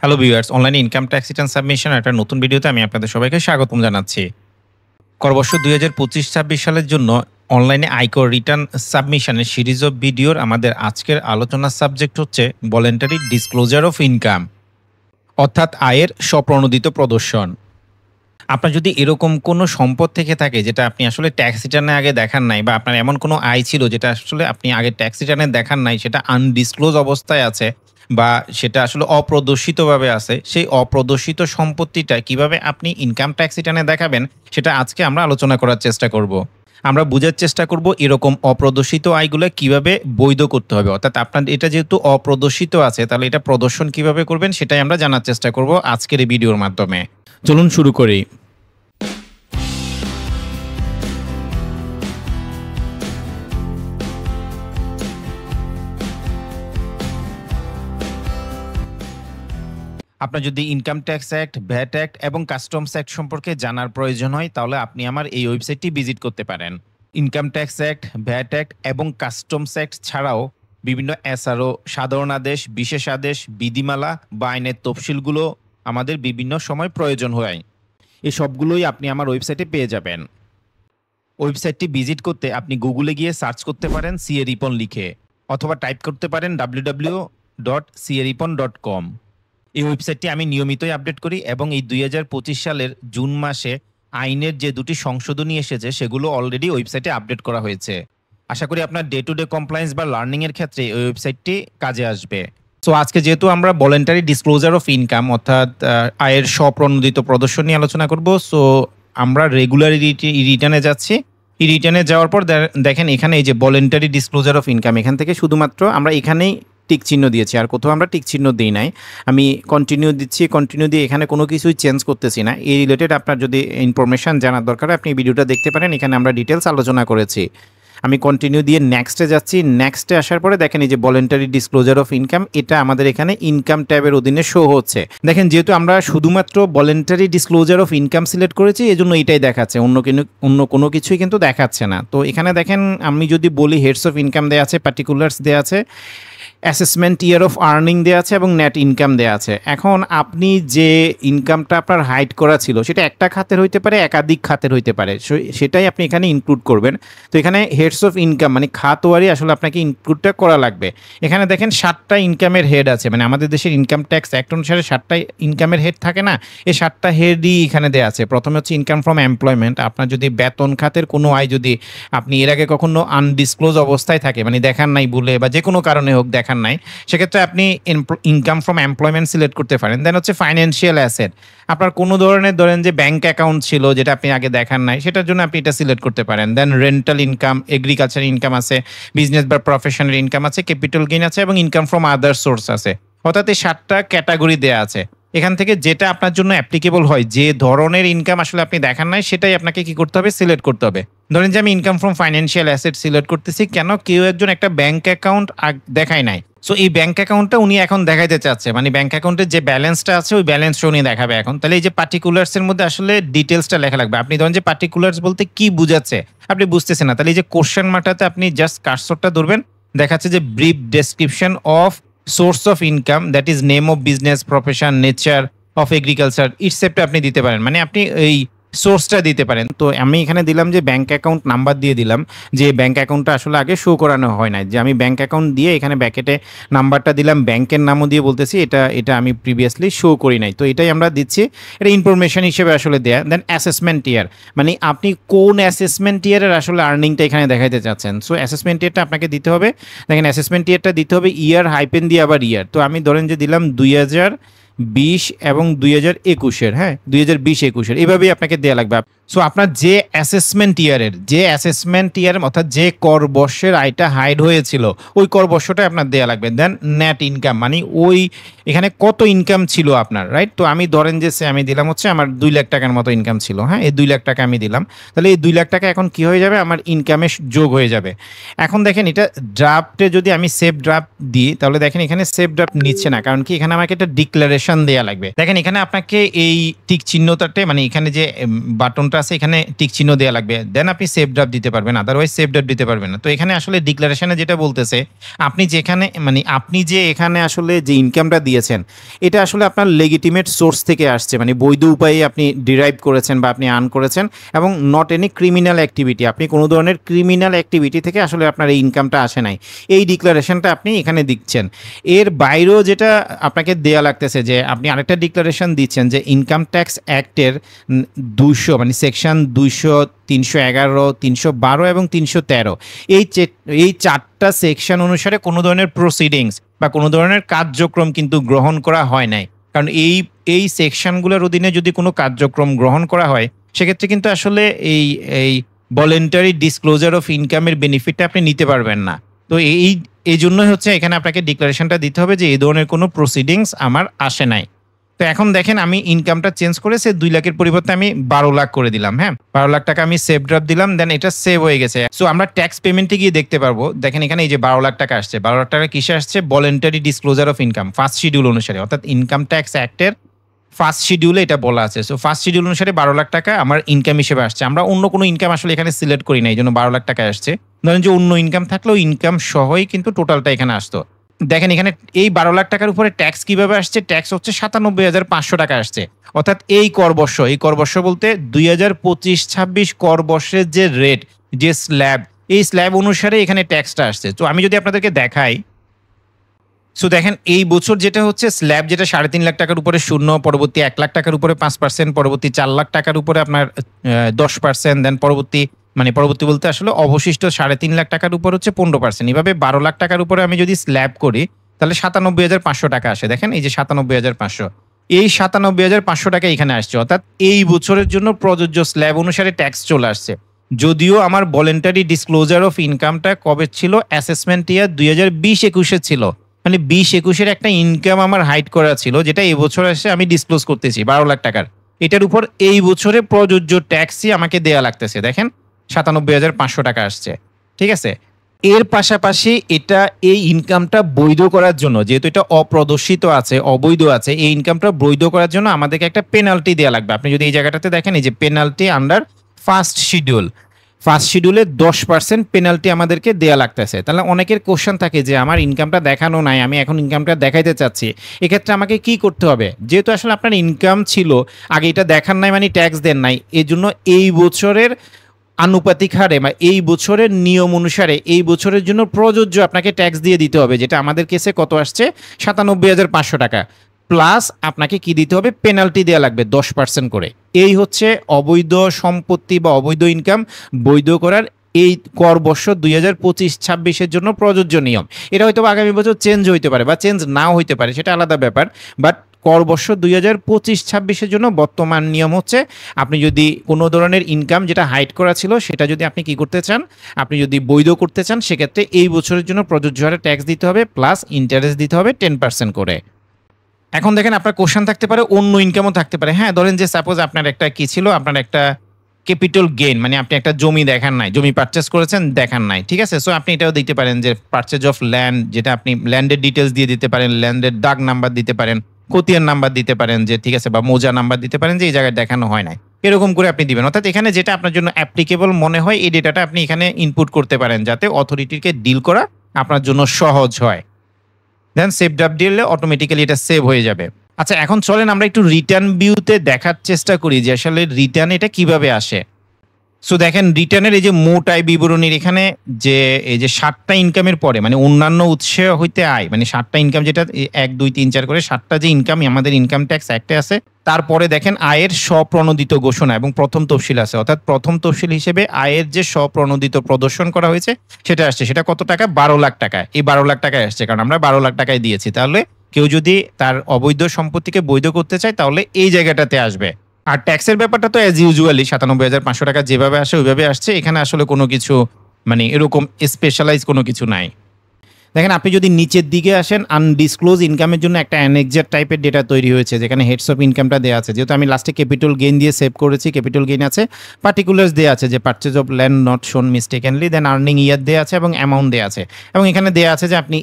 Hello viewers, অনলাইনে income tax return submission একটা নতুন ভিডিওতে আমি আপনাদের সবাইকে স্বাগতম জানাচ্ছি। করবর্ষ ২০২৫-২৬ সালের জন্য অনলাইনে আয়কর রিটার্ন সাবমিশনের সিরিজ অফ ভিডিওর আমাদের আজকের আলোচনার সাবজেক্ট হচ্ছে ভলান্টারি ডিসক্লোজার অফ ইনকাম, অর্থাৎ আয়ের স্বপ্রণোদিত প্রদর্শন। আপনার যদি এরকম কোনো সম্পদ থেকে থাকে যেটা আপনি আসলে ট্যাক্স রিটার্নে আগে দেখান নাই, বা আপনার এমন কোনো আয় ছিল যেটা আসলে আপনি আগে ট্যাক্স রিটার্নে দেখান নাই, সেটা আনডিসক্লোজ অবস্থায় আছে বা সেটা আসলে অপ্রদর্শিতভাবে আছে, সেই অপ্রদর্শিত সম্পত্তিটা কিভাবে আপনি ইনকাম ট্যাক্স রিটার্নে দেখাবেন সেটা আজকে আমরা আলোচনা করার চেষ্টা করব। আমরা বোঝার চেষ্টা করব এরকম অপ্রদর্শিত আয়গুলো কিভাবে বৈধ করতে হবে, অর্থাৎ আপনার এটা যেহেতু অপ্রদর্শিত আছে তাহলে এটা প্রদর্শন কিভাবে করবেন সেটাই আমরা জানার চেষ্টা করব আজকের এই ভিডিওর মাধ্যমে। চলুন শুরু করি। আপনার যদি income tax act, VAT act এবং কাস্টমস অ্যাক্ট সম্পর্কে জানার প্রয়োজন হয় তাহলে আপনি আমার এই ওয়েবসাইটটি ভিজিট করতে পারেন। Income tax act, VAT act এবং কাস্টমস অ্যাক্ট ছাড়াও বিভিন্ন এসআরও, সাধারণ আদেশ, বিশেষ আদেশ, বিধিমালা বা আইনের তফসিলগুলো আমাদের বিভিন্ন সময় প্রয়োজন হয়। এই সবগুলোই আপনি আমার ওয়েবসাইটে পেয়ে যাবেন। ওয়েবসাইটটি ভিজিট করতে আপনি গুগলে গিয়ে সার্চ করতে পারেন সিএ রিপন লিখে, অথবা টাইপ করতে পারেন www.cripon.com। এই ওয়েবসাইটটি আমি নিয়মিতই আপডেট করি এবং এই ২০২৫ সালের জুন মাসে আইনের যে দুটি সংশোধনী এসেছে সেগুলো অলরেডি ওয়েবসাইটে আপডেট করা হয়েছে। আশা করি আপনার ডে টু ডে কমপ্লায়েন্স বা লার্নিংয়ের ক্ষেত্রে এই ওয়েবসাইটটি কাজে আসবে। সো আজকে যেহেতু আমরা ভলান্টারি ডিসক্লোজার অফ ইনকাম অর্থাৎ আয়ের স্বপ্রণোদিত প্রদর্শন নিয়ে আলোচনা করব, সো আমরা রেগুলারিটি রিটার্নে যাচ্ছি। এই রিটার্নে যাওয়ার পর দেখেন এখানে এই যে ভলান্টারি ডিসক্লোজার অফ ইনকাম, এখান থেকে শুধুমাত্র আমরা এখানেই টিক চিহ্ন দিয়েছি, আর কোথাও আমরা টিক চিহ্ন দিই নাই। আমি কন্টিনিউ দিচ্ছি, কন্টিনিউ দিয়ে এখানে কোনো কিছুই চেঞ্জ করতেছি না। এই রিলেটেড আপনার যদি ইনফরমেশান জানার দরকার আপনি ভিডিওটা দেখতে পারেন, এখানে আমরা ডিটেলস আলোচনা করেছি। আমি কন্টিনিউ দিয়ে নেক্সটে যাচ্ছি। নেক্সটে আসার পরে দেখেন এই যে ভলান্টারি ডিসক্লোজার অফ ইনকাম, এটা আমাদের এখানে ইনকাম ট্যাবের অধীনে শো হচ্ছে। দেখেন যেহেতু আমরা শুধুমাত্র voluntary disclosure of income select করেছি এজন্য এটাই দেখাচ্ছে, অন্য কোনো কিছুই কিন্তু দেখাচ্ছে না। তো এখানে দেখেন আমি যদি বলি হেডস অফ ইনকাম দেওয়া আছে, পার্টিকুলার্স দেওয়া আছে, অ্যাসেসমেন্ট ইয়ার অফ আর্নিং দেওয়া আছে এবং নেট ইনকাম দেওয়া আছে। এখন আপনি যে ইনকামটা আপনার হাইড করা ছিল সেটা একটা খাতের হইতে পারে, একাধিক খাতের হইতে পারে, সেটাই আপনি এখানে ইনক্লুড করবেন। তো এখানে হেডস অফ ইনকাম মানে খাতওয়ারি আসলে আপনাকে ইনক্লুডটা করা লাগবে। এখানে দেখেন 7টা ইনকামের হেড আছে, মানে আমাদের দেশের ইনকাম ট্যাক্স অ্যাক্ট অনুসারে 7টা ইনকামের হেড থাকে না, এই 7টা হেডই এখানে দেওয়া আছে। প্রথমে হচ্ছে ইনকাম ফ্রম এমপ্লয়মেন্ট। আপনার যদি বেতন খাতের কোনো আয় যদি আপনি এর আগে কখনো আনডিসক্লোজ অবস্থায় থাকে, মানে দেখান নাই বলে বা যে কোনো কারণে হোক দেখান নাই, সেক্ষেত্রে আপনি ইনকাম ফ্রম এমপ্লয়মেন্ট সিলেক্ট করতে পারেন। দেন হচ্ছে ফাইন্যান্সিয়াল অ্যাসেট, আপনার কোনো ধরনের ধরেন যে ব্যাংক অ্যাকাউন্ট ছিল যেটা আপনি আগে দেখান নাই, সেটার জন্য আপনি এটা সিলেক্ট করতে পারেন। দেন রেন্টাল ইনকাম, এগ্রিকালচার ইনকাম আছে, বিজনেস বা প্রফেশনাল ইনকাম আছে, ক্যাপিটাল গেইন আছে এবং ইনকাম ফ্রম আদার সোর্স আছে। অর্থাৎ এই 7টা ক্যাটাগরি দেওয়া আছে। এখান থেকে যেটা আপনার জন্য অ্যাপ্লিকেবল হয়, যে ধরনের ইনকাম আসলে আপনি দেখান নাই, সেটাই আপনাকে কি করতে হবে, সিলেক্ট করতে হবে। ধরেন যে আমি income from financial asset select করতেছি, কেন কেউ একজন একটা ব্যাংক অ্যাকাউন্ট দেখায় নাই, সো এই ব্যাংক অ্যাকাউন্টটা উনি এখন দেখাইতে চাচ্ছে, মানে ব্যাংক অ্যাকাউন্টের যে ব্যালেন্সটা আছে ওই ব্যালেন্সটা উনি দেখাবে এখন। তাহলে এই যে পার্টিকুলার্সের মধ্যে আসলে ডিটেলসটা লেখা লাগবে। আপনি ধরেন যে পার্টিকুলার্স বলতে কি বুঝাচ্ছে আপনি বুঝতেছেন না, তাহলে এই যে কোশ্চেন মার্কটাতে আপনি জাস্ট কার্সরটা ধরবেন, দেখাচ্ছে যে brief description of source of income, that is name of business, profession, nature of agriculture, etcetera আপনি দিতে পারেন, মানে আপনি এই সোর্সটা দিতে পারেন। তো আমি এখানে দিলাম যে ব্যাংক অ্যাকাউন্ট নাম্বার দিয়ে দিলাম, যে ব্যাংক অ্যাকাউন্টটা আসলে আগে শো করানো হয় না, যে আমি ব্যাংক অ্যাকাউন্ট দিয়ে এখানে ব্যাকেটে নাম্বারটা দিলাম, ব্যাংকের নামও দিয়ে বলতেছি এটা আমি প্রিভিয়াসলি শো করি নাই, তো এটাই আমরা দিচ্ছি, এটা ইনফরমেশন হিসেবে আসলে দেয়া। দেন অ্যাসেসমেন্ট ইয়ার, মানে আপনি কোন অ্যাসেসমেন্ট ইয়ারের আসলে আর্নিংটা এখানে দেখাইতে চাচ্ছেন, সো অ্যাসেসমেন্ট ইয়ারটা আপনাকে দিতে হবে। দেখেন অ্যাসেসমেন্ট ইয়ারটা দিতে হবে ইয়ার হাইপেন দিয়ে আবার ইয়ার, তো আমি ধরেন যে দিলাম 2020 এবং 2021-এর, হ্যাঁ 2020-21-এর, এভাবেই আপনাকে দেওয়া লাগবে। সো আপনার যে অ্যাসেসমেন্ট ইয়ারের অর্থাৎ যে কর বর্ষের আয়টা হাইড হয়েছিল ওই কর বর্ষটা আপনার দেওয়া লাগবে। দেন নেট ইনকাম, মানে ওই এখানে কত ইনকাম ছিল আপনার, রাইট। তো আমি ধরেন যে আমি দিলাম হচ্ছে আমার 2 লাখ টাকার মতো ইনকাম ছিল, হ্যাঁ এই 2 লাখ টাকা আমি দিলাম, তাহলে এই 2 লাখ টাকা এখন কি হয়ে যাবে, আমার ইনকামে যোগ হয়ে যাবে। এখন দেখেন এটা ড্রাফটে যদি আমি সেভ ড্রাফট দিই তাহলে দেখেন এখানে সেভ ড্রাফট নিচ্ছে না, কারণ কি এখানে আমাকে একটা ডিক্লারেশন দেওয়া লাগবে। দেখেন এখানে আপনাকে এই টিক চিহ্নটাতে, মানে এখানে যে বাটনটা ইনকামটা আছে এখানে টিক চিহ্ন দেওয়া লাগবে, দেন আপনি সেভ ড্রাফট দিতে পারবেন, আদারওয়াইজ সেভ ড্রাফট দিতে পারবেন না। তো এখানে আসলে ডিক্লারেশনে যেটা বলতেছে, আপনি যেখানে মানে আপনি যে এখানে আসলে যে ইনকামটা দিয়েছেন এটা আসলে আপনার লেজিটিমেট সোর্স থেকে আসছে, মানে বৈধ উপায়ে আপনি ডিরাইভ করেছেন বা আপনি আর্ন করেছেন, এবং নট এনি ক্রিমিনাল অ্যাক্টিভিটি, আপনি কোনো ধরনের ক্রিমিনাল অ্যাক্টিভিটি থেকে আসলে আপনার এই ইনকামটা আসে নাই, এই ডিক্লারেশনটা আপনি এখানে দিচ্ছেন। এর বাইরেও যেটা আপনাকে দেয়া লাগতেছে যে আপনি আরেকটা ডিক্লারেশন দিচ্ছেন যে ইনকাম ট্যাক্স অ্যাক্টের 200 মানে সেকশন 200, 311, 312 এবং 313, এই চারটা সেকশন অনুসারে কোনো ধরনের প্রসিডিংস বা কোনো ধরনের কার্যক্রম কিন্তু গ্রহণ করা হয় নাই। কারণ এই সেকশনগুলোর অধীনে যদি কোনো কার্যক্রম গ্রহণ করা হয় সেক্ষেত্রে কিন্তু আসলে এই ভলেন্টারি ডিসক্লোজার অফ ইনকামের বেনিফিটটা আপনি নিতে পারবেন না। তো এই জন্যই হচ্ছে এখানে আপনাকে ডিক্লারেশনটা দিতে হবে যে এই ধরনের কোনো প্রসিডিংস আমার আসে নাই। তো এখন দেখেন আমি ইনকামটা চেঞ্জ করে সে 2 লাখের পরিবর্তে আমি 12 লাখ করে দিলাম। হ্যাঁ, 12 লাখ টাকা আমি সেভ ড্রাফট দিলাম, দেন এটা সেভ হয়ে গেছে। সো আমরা ট্যাক্স পেমেন্টে গিয়ে দেখতে পারবো, দেখেন এখানে এই যে 12 লাখ টাকা আসছে, 12 লাখ টাকা কিসে আসছে? Voluntary disclosure of income first schedule অনুসারে, অর্থাৎ ইনকাম ট্যাক্স অ্যাক্টের ফার্স্ট শিডিউলে এটা বলা আছে। সো ফার্স্ট শিডিউল অনুসারে 12 লাখ টাকা আমার ইনকাম হিসেবে আসছে। আমরা অন্য কোনো ইনকাম আসলে এখানে সিলেক্ট করি না, এই জন্য 12 লাখ টাকা আসছে। ধরেন যে অন্য ইনকাম থাকলেও ইনকাম সহই কিন্তু টোটালটা এখানে আসতো। দেখেন এখানে এই 12 লাখ টাকার উপরে ট্যাক্স কিভাবে আসছে? ট্যাক্স হচ্ছে 97,500 টাকা আসছে, অর্থাৎ এই কর বর্ষ বলতে 2025-26 কর বর্ষের যে রেট, যে স্ল্যাব, এই স্ল্যাব অনুসারে এখানে ট্যাক্সটা আসছে। তো আমি যদি আপনাদেরকে দেখাই, সো দেখেন এই বছর যেটা হচ্ছে স্ল্যাব, যেটা 3.5 লাখ টাকার উপরে 0, পরবর্তী 1 লাখ টাকার উপরে 5%, পরবর্তী 4 লাখ টাকার উপরে আপনার 10%, দেন পরবর্তী বলতে আসলে অবশিষ্ট 3.5 লাখ টাকার উপর হচ্ছে 15%। এভাবে 12 লাখ টাকার উপরে আমি যদি স্ল্যাব করি তাহলে 97,500 টাকা আসে। দেখেন এই যে 97,500, এই 97,500 টাকা এখানে আসছে, অর্থাৎ এই বছরের জন্য প্রযোজ্য স্ল্যাব অনুসারে ট্যাক্স চলে আসছে। যদিও আমার ভলেন্টারি ডিসক্লোজার অফ ইনকামটা কবে ছিল? অ্যাসেসমেন্ট ইয়ার 2020-21 ছিল, মানে 20-21 একটা ইনকাম আমার হাইড করা ছিল, যেটা এবছর এসে আমি ডিসক্লোজ করতেছি 12 লাখ টাকার। এটার উপর এই বছরে প্রযোজ্য ট্যাক্সই আমাকে দেয়া লাগতেছে। দেখেন 97,500 টাকা আসছে, ঠিক আছে। এর পাশাপাশি এটা এই ইনকামটা বৈধ করার জন্য, যেহেতু এটা অপ্রদর্শিত আছে, অবৈধ আছে, এই ইনকামটা বৈধ করার জন্য আমাদেরকে একটা পেনাল্টি দেওয়া লাগবে। আপনি যদি এই জায়গাটাতে দেখেন, এই যে পেনাল্টি আন্ডার ফার্স্ট শিডিউলে 10% পেনাল্টি আমাদেরকে দেয়া লাগতেছে। তাহলে অনেকের কোশ্চেন থাকে যে আমার ইনকামটা দেখানো নাই, আমি এখন ইনকামটা দেখাইতে চাচ্ছি, এক্ষেত্রে আমাকে কি করতে হবে? যেহেতু আসলে আপনার ইনকাম ছিল আগে, এটা দেখান নাই মানে ট্যাক্স দেন নাই, এই জন্য এই বছরের আনুপাতিক হারে বা এই বছরের নিয়ম অনুসারে এই বছরের জন্য প্রযোজ্য আপনাকে ট্যাক্স দিয়ে দিতে হবে, যেটা আমাদের কেসে কত আসছে? 97,500 টাকা। প্লাস আপনাকে কি দিতে হবে? পেনাল্টি দেওয়া লাগবে 10% করে। এই হচ্ছে অবৈধ সম্পত্তি বা অবৈধ ইনকাম বৈধ করার এই কর বর্ষ 2025-26 জন্য প্রযোজ্য নিয়ম। এটা হয়তো আগামী বছর চেঞ্জ হইতে পারে বা চেঞ্জ নাও হইতে পারে, সেটা আলাদা ব্যাপার। বাট কর বর্ষ 2025-26 জন্য বর্তমান নিয়ম হচ্ছে, আপনি যদি কোনো ধরনের ইনকাম যেটা হাইড করা ছিল সেটা যদি আপনি কি করতে চান, আপনি যদি বৈধ করতে চান, সেক্ষেত্রে এই বছরের জন্য প্রযোজ্য হারে ট্যাক্স দিতে হবে, প্লাস ইন্টারেস্ট দিতে হবে 10% করে। এখন দেখেন আপনার কোশ্চেন থাকতে পারে, অন্য ইনকামও থাকতে পারে। হ্যাঁ, ধরেন যে সাপোজ আপনার একটা কি ছিল, আপনার একটা ক্যাপিটাল গেইন, মানে আপনি একটা জমি দেখান নাই, জমি পারচেস করেছেন দেখান নাই, ঠিক আছে। সো আপনি এটাও দিতে পারেন যে পারচেজ অফ ল্যান্ড, যেটা আপনি ল্যান্ডের ডিটেলস দিয়ে দিতে পারেন, ল্যান্ডের দাগ নাম্বার দিতে পারেন, খতিয়ান নাম্বার দিতে পারেন, যে ঠিক আছে, বা মোজা নাম্বার দিতে পারেন যে এই জায়গায় দেখানো হয় নাই, এরকম করে আপনি দিবেন। অর্থাৎ এখানে যেটা আপনার জন্য অ্যাপ্লিকেবল মনে হয় এই ডেটাটা আপনি এখানে ইনপুট করতে পারেন, যাতে অথরিটিকে ডিল করা আপনার জন্য সহজ হয়। দেন সেভ ড্রাফট দিলে অটোমেটিক্যালি এটা সেভ হয়ে যাবে। আচ্ছা, এখন চলেন আমরা একটু রিটার্ন ভিউতে দেখার চেষ্টা করি যে আসলে রিটার্ন এটা কিভাবে আসে। সো দেখেন রিটার্নের এই যে মোট আয় বিবরণীর এখানে যে এই যে 7টা ইনকামের পরে, মানে অন্যান্য উৎস হইতে আয়, মানে 7টা ইনকাম, যেটা 1 2 3 4 করে 7টা যে ইনকাম আমাদের ইনকাম ট্যাক্স অ্যাক্টে আছে, তারপরে দেখেন আয়ের স্বপ্রণোদিত ঘোষণা এবং প্রথম তফসিল আছে। অর্থাৎ প্রথম তফসিল হিসেবে আয়ের যে স্বপ্রণোদিত প্রদর্শন করা হয়েছে সেটা আসছে। সেটা কত টাকা? 12 লাখ টাকা। এই 12 লাখ টাকায় আসছে, কারণ আমরা 12 লাখ টাকায় দিয়েছি। তাহলে কেউ যদি তার অবৈধ সম্পত্তিকে বৈধ করতে চায় তাহলে এই জায়গাটাতে আসবে। আর ট্যাক্সের ব্যাপারটা তো অ্যাজ ইউজুয়ালি 97,500 টাকা যেভাবে আসে ওইভাবে আসছে। এখানে আসলে কোনো কিছু মানে এরকম স্পেশালাইজ কোনো কিছু নাই। দেখেন আপনি যদি নিচের দিকে আসেন, আনডিসক্লোজ ইনকামের জন্য একটা অ্যানেক্সার টাইপের ডেটা তৈরি হয়েছে, যেখানে হেডস অফ ইনকামটা দেওয়া আছে। যেহেতু আমি লাস্টে ক্যাপিটাল গেইন দিয়ে সেভ করেছি, ক্যাপিটাল গেইন আছে, পার্টিকুলার্স দেওয়া আছে যে পারচেজ অফ ল্যান্ড নট শোন মিস্টেকেনলি, দেন আর্নিং ইয়ার দেওয়া আছে এবং অ্যামাউন্ট দেওয়া আছে। এবং এখানে দেওয়া আছে যে আপনি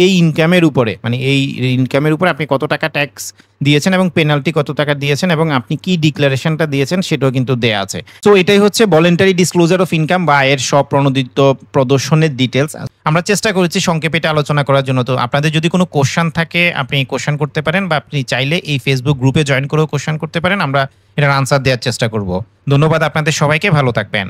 এই ইনকামের উপরে, মানে এই ইনকামের উপরে আপনি কত টাকা ট্যাক্স দিয়েছেন এবং পেনাল্টি কত টাকা দিয়েছেন এবং আপনি কি ডিক্লারেশনটা দিয়েছেন সেটাও কিন্তু দেয়া আছে। সো এটাই হচ্ছে ভলান্টারি ডিসক্লোজার অফ ইনকাম বা আয়ের স্বপ্রণোদিত প্রদর্শনের ডিটেলস। আমরা চেষ্টা করেছি সংক্ষেপে এটা আলোচনা করার জন্য। তো আপনাদের যদি কোনো কোশ্চেন থাকে আপনি কোশ্চেন করতে পারেন বা আপনি চাইলে এই ফেসবুক গ্রুপে জয়েন করেও কোশ্চেন করতে পারেন। আমরা এটার আনসার দেওয়ার চেষ্টা করব। ধন্যবাদ আপনাদের সবাইকে, ভালো থাকবেন।